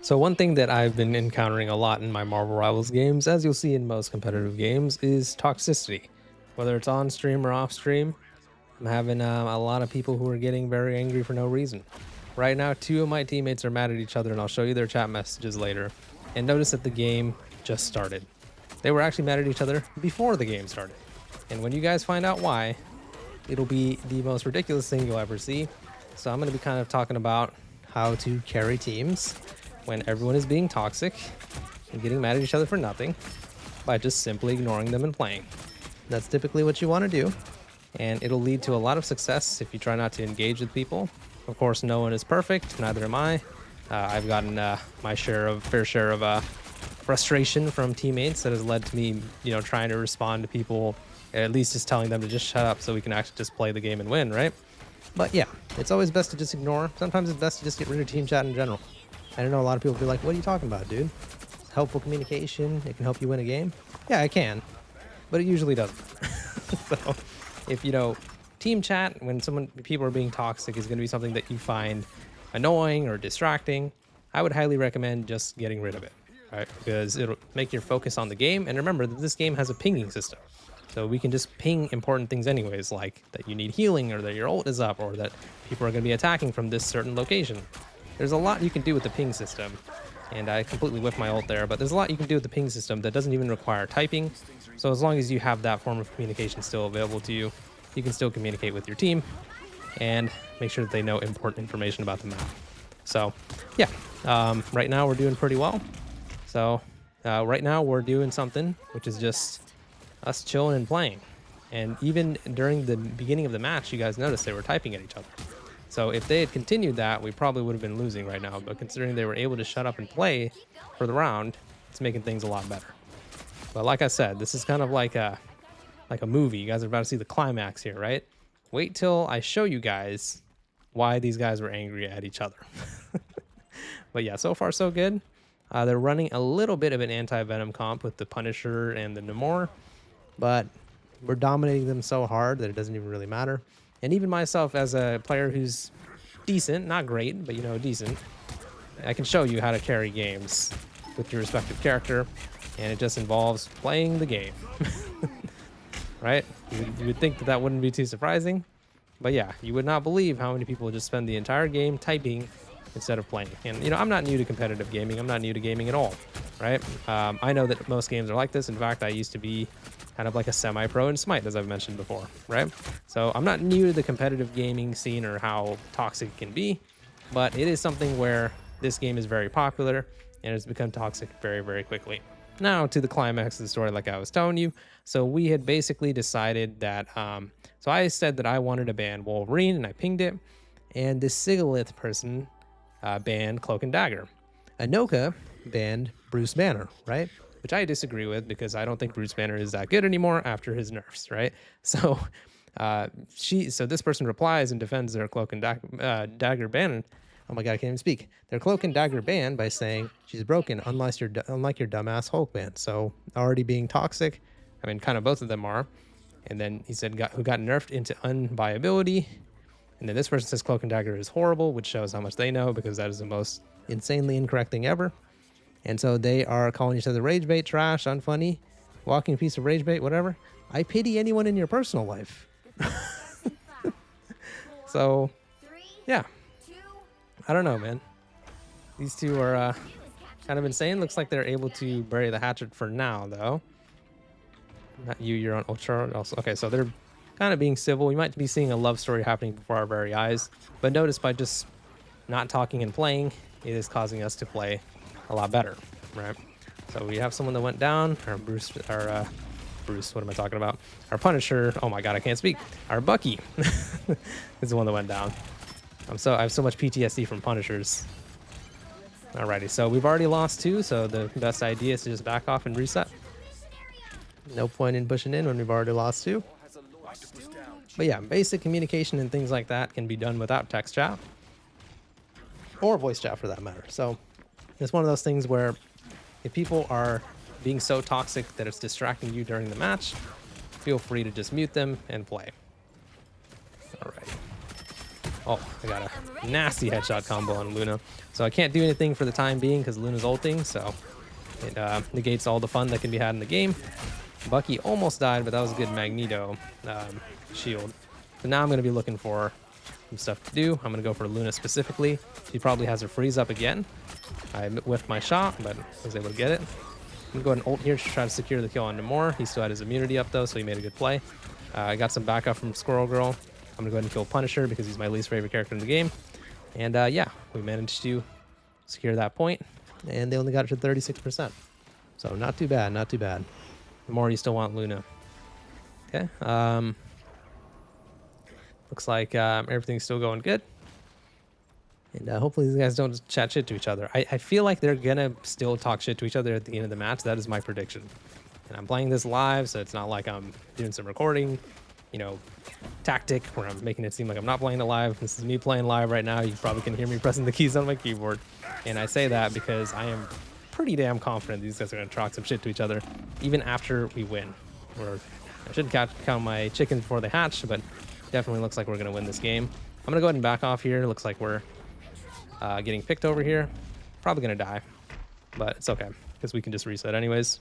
So one thing that I've been encountering a lot in my Marvel Rivals games, as you'll see in most competitive games, is toxicity. Whether it's on stream or off stream, I'm having a lot of people who are getting very angry for no reason. Right now, two of my teammates are mad at each other, and I'll show you their chat messages later. And notice that the game just started. They were actually mad at each other before the game started. And when you guys find out why, it'll be the most ridiculous thing you'll ever see. So I'm going to be kind of talking about how to carry teams when everyone is being toxic and getting mad at each other for nothing by just simply ignoring them and playing. That's typically what you want to do, and it'll lead to a lot of success if you try not to engage with people. Of course, no one is perfect, neither am I. I've gotten my fair share of frustration from teammates that has led to me, trying to respond to people, at least just telling them to just shut up so we can actually just play the game and win, right? But yeah, it's always best to just ignore. Sometimes it's best to just get rid of team chat in general. I don't know, a lot of people be like, what are you talking about, dude? It's helpful communication. It can help you win a game. Yeah, it can, but it usually doesn't. So if, team chat, when people are being toxic is going to be something that you find annoying or distracting, I would highly recommend just getting rid of it, right? Because it'll make your focus on the game. And remember that this game has a pinging system. So we can just ping important things anyways, like that you need healing or that your ult is up or that people are going to be attacking from this certain location. There's a lot you can do with the ping system, and I completely whiffed my ult there, but there's a lot you can do with the ping system that doesn't even require typing. So as long as you have that form of communication still available to you, you can still communicate with your team and make sure that they know important information about the map. So yeah, right now we're doing pretty well. So right now we're doing something which is just us chilling and playing. And even during the beginning of the match, you guys noticed they were typing at each other. So if they had continued that, we probably would have been losing right now. But considering they were able to shut up and play for the round, it's making things a lot better. But like I said, this is kind of like a movie. You guys are about to see the climax here, right? Wait till I show you guys why these guys were angry at each other. But yeah, so far so good. They're running a little bit of an anti-Venom comp with the Punisher and the Namor, but we're dominating them so hard that it doesn't even really matter. And even myself as a player who's decent, not great, but decent, I can show you how to carry games with your respective character, and it just involves playing the game. Right? You would think that wouldn't be too surprising, but yeah, you would not believe how many people just spend the entire game typing instead of playing. And I'm not new to competitive gaming. I'm not new to gaming at all, right? I know that most games are like this. In fact, I used to be kind of like a semi-pro in Smite, as I've mentioned before, right? So I'm not new to the competitive gaming scene or how toxic it can be, but it is something where this game is very popular and it's become toxic very, very quickly. Now to the climax of the story, like I was telling you. So we had basically decided that, so I said that I wanted to ban Wolverine and I pinged it, and this Sigilith person banned Cloak and Dagger. Anoka banned Bruce Banner, right? Which I disagree with because I don't think Bruce Banner is that good anymore after his nerfs, right? So so this person replies and defends their Cloak and Dagger ban. Oh my god, I can't even speak. Their Cloak and Dagger ban by saying she's broken, unlike your dumbass Hulk ban. So already being toxic. I mean, kind of both of them are. And then he said who got nerfed into unviability. And then this person says Cloak and Dagger is horrible, which shows how much they know because that is the most insanely incorrect thing ever. And so they are calling each other rage bait, trash, unfunny, walking piece of rage bait, whatever. I pity anyone in your personal life. So, yeah. I don't know, man. These two are kind of insane. Looks like they're able to bury the hatchet for now, though. Not you, you're on Ultra. Also, okay, so they're kind of being civil. We might be seeing a love story happening before our very eyes. But notice by just not talking and playing, it is causing us to play a lot better, right? So we have someone that went down. Our Bruce, what am I talking about? Our Punisher. Oh my god, I can't speak. Our Bucky is the one that went down. I have so much PTSD from Punishers. Alrighty, so we've already lost two, so the best idea is to just back off and reset. No point in pushing in when we've already lost two. But yeah, basic communication and things like that can be done without text chat. Or voice chat for that matter. So it's one of those things where if people are being so toxic that it's distracting you during the match, feel free to just mute them and play. All right. Oh, I got a nasty headshot combo on Luna. So I can't do anything for the time being because Luna's ulting, so it negates all the fun that can be had in the game. Bucky almost died, but that was a good Magneto shield. So now I'm going to be looking for some stuff to do. I'm going to go for Luna specifically. She probably has her freeze up again. I whiffed my shot, but was able to get it. I'm going to go ahead and ult here to try to secure the kill on Namor. He still had his immunity up, though, so he made a good play. I got some backup from Squirrel Girl. I'm going to go ahead and kill Punisher because he's my least favorite character in the game. And yeah, we managed to secure that point, and they only got it to 36%. So not too bad, not too bad. Namor, you still want Luna. Okay. Looks like everything's still going good. And hopefully these guys don't chat shit to each other. I feel like they're going to still talk shit to each other at the end of the match. That is my prediction. And I'm playing this live, so it's not like I'm doing some recording, you know, tactic where I'm making it seem like I'm not playing it live. This is me playing live right now. You probably can hear me pressing the keys on my keyboard. And I say that because I am pretty damn confident these guys are going to talk some shit to each other, even after we win. I shouldn't count my chickens before they hatch, but definitely looks like we're going to win this game. I'm going to go ahead and back off here. Looks like we're getting picked over here. Probably going to die, but it's okay because we can just reset anyways.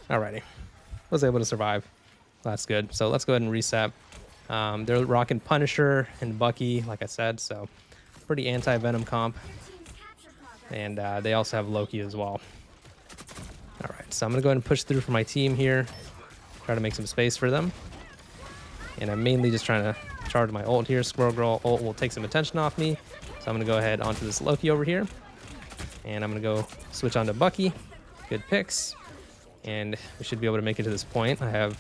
Alrighty. Was able to survive. That's good. So let's go ahead and reset. They're rocking Punisher and Bucky, like I said, so pretty anti-Venom comp. And they also have Loki as well. Alright, so I'm going to go ahead and push through for my team here. Try to make some space for them. And I'm mainly just trying to charge my ult here. Squirrel Girl ult will take some attention off me. So I'm going to go ahead onto this Loki over here. And I'm going to go switch on to Bucky. Good picks. And we should be able to make it to this point. I have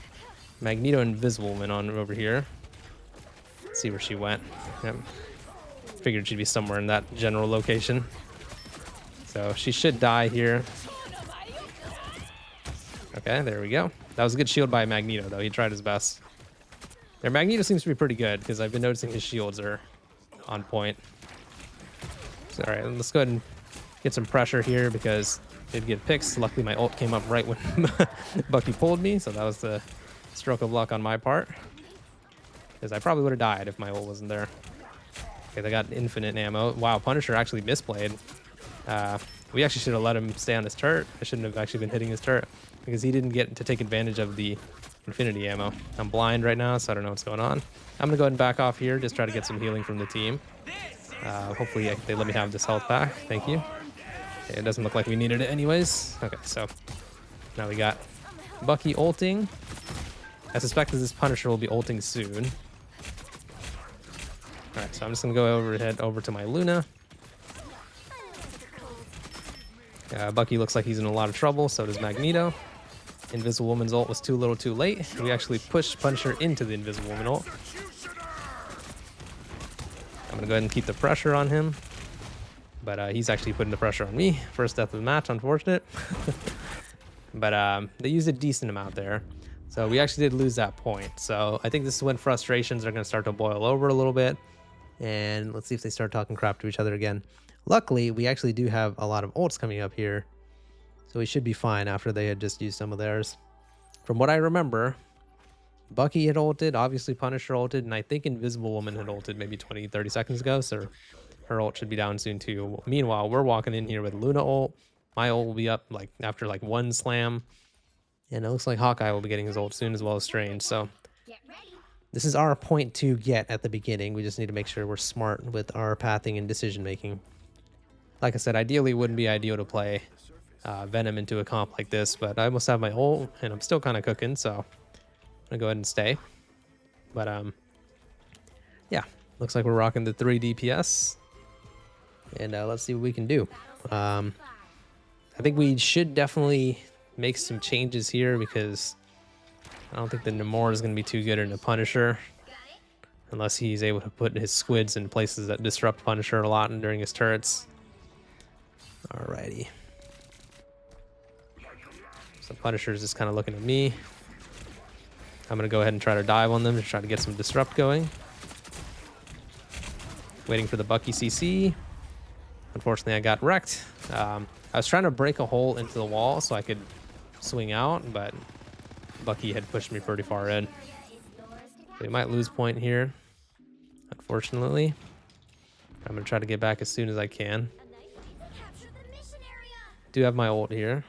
Magneto Invisible Woman on over here. Let's see where she went. Yep. Figured she'd be somewhere in that general location. So she should die here. Okay, there we go. That was a good shield by Magneto, though. He tried his best. Their Magneto seems to be pretty good because I've been noticing his shields are on point. So, all right, let's go ahead and get some pressure here because did get picks. Luckily, my ult came up right when Bucky pulled me, so that was the stroke of luck on my part. Because I probably would have died if my ult wasn't there. Okay, they got infinite ammo. Wow, Punisher actually misplayed. We actually should have let him stay on his turret. I shouldn't have actually been hitting his turret because he didn't get to take advantage of the infinity ammo. I'm blind right now, so I don't know what's going on. I'm gonna go ahead and back off here, just try to get some healing from the team. Hopefully they let me have this health back. Thank you. Okay, it doesn't look like we needed it anyways. Okay, so now we got Bucky ulting. I suspect that this Punisher will be ulting soon. All right, so I'm just gonna go head over to my Luna. Bucky looks like he's in a lot of trouble, so does Magneto. Invisible Woman's ult was too little too late. We actually pushed Punisher into the Invisible Woman ult. I'm gonna go ahead and keep the pressure on him. But he's actually putting the pressure on me. First death of the match, unfortunate. But they used a decent amount there. So we actually did lose that point. So I think this is when frustrations are gonna start to boil over a little bit. And let's see if they start talking crap to each other again. Luckily, we actually do have a lot of ults coming up here. So we should be fine after they had just used some of theirs. From what I remember, Bucky had ulted, obviously Punisher ulted, and I think Invisible Woman had ulted maybe 20, 30 seconds ago. So her ult should be down soon too. Meanwhile, we're walking in here with Luna ult. My ult will be up like after like one slam. And it looks like Hawkeye will be getting his ult soon as well as Strange. So this is our point to get at the beginning. We just need to make sure we're smart with our pathing and decision making. Like I said, ideally it wouldn't be ideal to play Venom into a comp like this, but I almost have my ult and I'm still kind of cooking, so I'm gonna go ahead and stay. But yeah, looks like we're rocking the 3 DPS, and let's see what we can do. I think we should definitely make some changes here because I don't think the Namor is gonna be too good in a Punisher unless he's able to put his squids in places that disrupt Punisher a lot and during his turrets. Alrighty. So Punisher's just kind of looking at me. I'm going to go ahead and try to dive on them to try to get some disrupt going. Waiting for the Bucky CC. Unfortunately, I got wrecked. I was trying to break a hole into the wall so I could swing out, but Bucky had pushed me pretty far in. We might lose point here. unfortunately. I'm gonna try to get back as soon as I can. Do have my ult here,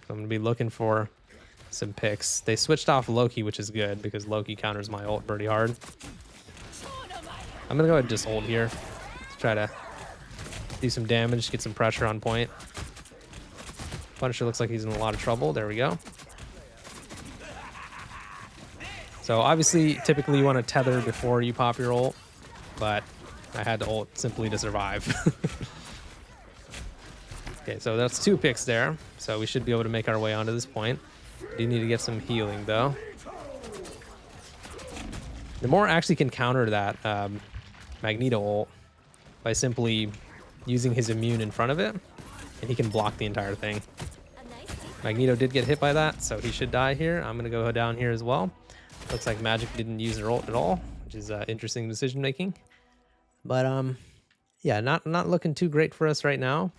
so I'm gonna be looking for some picks. They switched off Loki, which is good because Loki counters my ult pretty hard. I'm gonna go ahead and just ult here. Let's try to do some damage, get some pressure on point. Punisher looks like he's in a lot of trouble. There we go. So obviously, typically you want to tether before you pop your ult, but I had to ult simply to survive. Okay, so that's 2 picks there. So we should be able to make our way onto this point. Do need to get some healing though. The more actually can counter that Magneto ult by simply using his immune in front of it, and he can block the entire thing. Magneto did get hit by that, so he should die here. I'm gonna go down here as well. Looks like Magic didn't use her ult at all, which is interesting decision making. But yeah, not looking too great for us right now.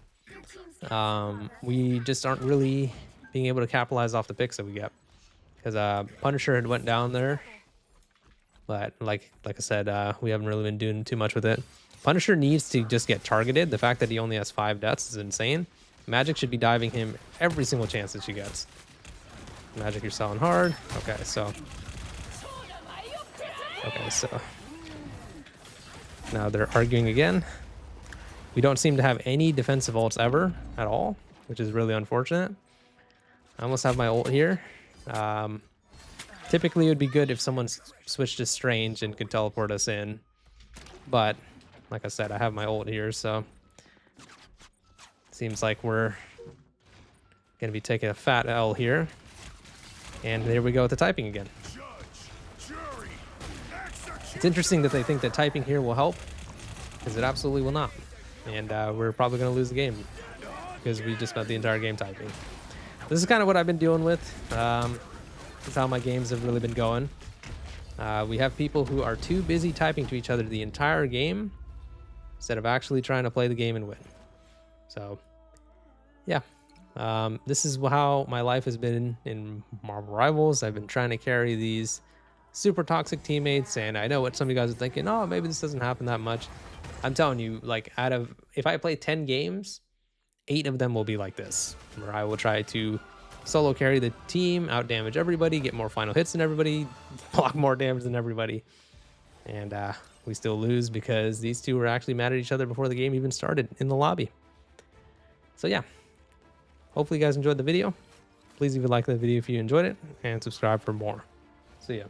We just aren't really being able to capitalize off the picks that we get, because Punisher had went down there, but like I said, we haven't really been doing too much with it. Punisher needs to just get targeted. The fact that he only has 5 deaths is insane. Magic should be diving him every single chance that she gets. Magic, you're selling hard. Okay, so now they're arguing again. We don't seem to have any defensive ults ever at all, which is really unfortunate. I almost have my ult here. Typically it would be good if someone switched to Strange and could teleport us in, but like I said, I have my ult here, so seems like we're gonna be taking a fat L here. And there we go with the typing again. It's interesting that they think that typing here will help, because it absolutely will not. And we're probably going to lose the game because we just spent the entire game typing. This is kind of what I've been dealing with. This is how my games have really been going. We have people who are too busy typing to each other the entire game instead of actually trying to play the game and win. So, yeah. This is how my life has been in Marvel Rivals. I've been trying to carry these super toxic teammates, and I know what some of you guys are thinking, oh, maybe this doesn't happen that much. I'm telling you, like, if I play 10 games, 8 of them will be like this, where I will try to solo carry the team, out damage everybody, get more final hits than everybody, block more damage than everybody, and we still lose because these two were actually mad at each other before the game even started in the lobby. So yeah, hopefully you guys enjoyed the video. Please leave a like to the video if you enjoyed it, and subscribe for more. See ya.